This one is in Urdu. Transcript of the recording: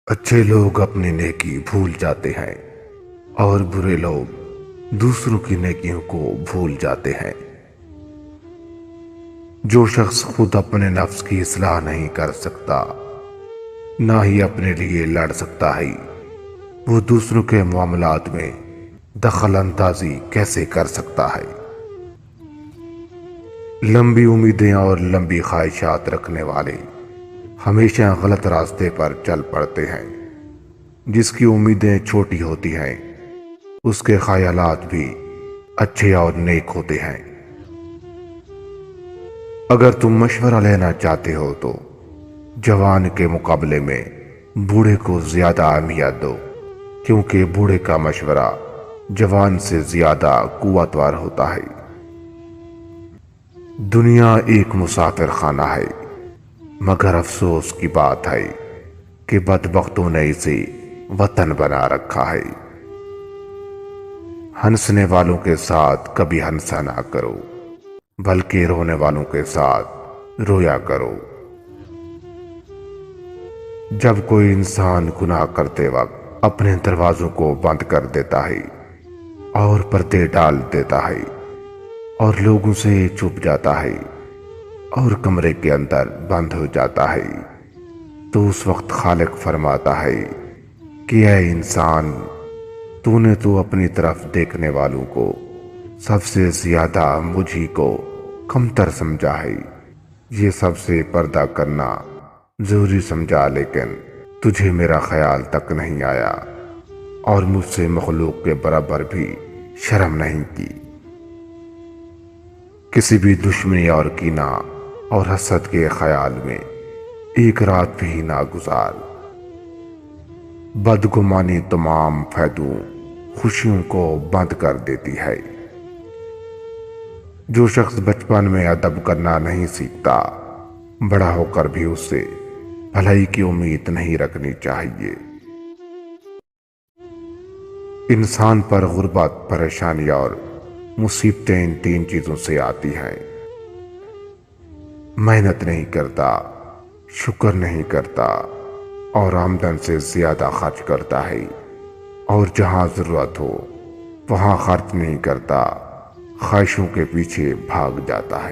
اچھے لوگ اپنی نیکی بھول جاتے ہیں اور برے لوگ دوسروں کی نیکیوں کو بھول جاتے ہیں۔ جو شخص خود اپنے نفس کی اصلاح نہیں کر سکتا، نہ ہی اپنے لیے لڑ سکتا ہے، وہ دوسروں کے معاملات میں دخل اندازی کیسے کر سکتا ہے؟ لمبی امیدیں اور لمبی خواہشات رکھنے والے ہمیشہ غلط راستے پر چل پڑتے ہیں۔ جس کی امیدیں چھوٹی ہوتی ہیں، اس کے خیالات بھی اچھے اور نیک ہوتے ہیں۔ اگر تم مشورہ لینا چاہتے ہو تو جوان کے مقابلے میں بوڑھے کو زیادہ اہمیت دو، کیونکہ بوڑھے کا مشورہ جوان سے زیادہ قوتور ہوتا ہے۔ دنیا ایک مسافر خانہ ہے، مگر افسوس کی بات ہے کہ بدبختوں نے اسے وطن بنا رکھا ہے۔ ہنسنے والوں کے ساتھ کبھی ہنسا نہ کرو، بلکہ رونے والوں کے ساتھ رویا کرو۔ جب کوئی انسان گناہ کرتے وقت اپنے دروازوں کو بند کر دیتا ہے اور پردے ڈال دیتا ہے اور لوگوں سے چھپ جاتا ہے اور کمرے کے اندر بند ہو جاتا ہے، تو اس وقت خالق فرماتا ہے کہ اے انسان، تو نے تو اپنی طرف دیکھنے والوں کو سب سے زیادہ مجھی کو کمتر سمجھا ہے۔ یہ سب سے پردہ کرنا ضروری سمجھا، لیکن تجھے میرا خیال تک نہیں آیا اور مجھ سے مخلوق کے برابر بھی شرم نہیں کی۔ کسی بھی دشمنی اور کینہ اور حسد کے خیال میں ایک رات بھی نہ گزار۔ بدگمانی تمام فائدوں خوشیوں کو بند کر دیتی ہے۔ جو شخص بچپن میں ادب کرنا نہیں سیکھتا، بڑا ہو کر بھی اس سے بھلائی کی امید نہیں رکھنی چاہیے۔ انسان پر غربت، پریشانی اور مصیبتیں ان تین چیزوں سے آتی ہیں: محنت نہیں کرتا، شکر نہیں کرتا اور آمدن سے زیادہ خرچ کرتا ہے، اور جہاں ضرورت ہو وہاں خرچ نہیں کرتا، خواہشوں کے پیچھے بھاگ جاتا ہے۔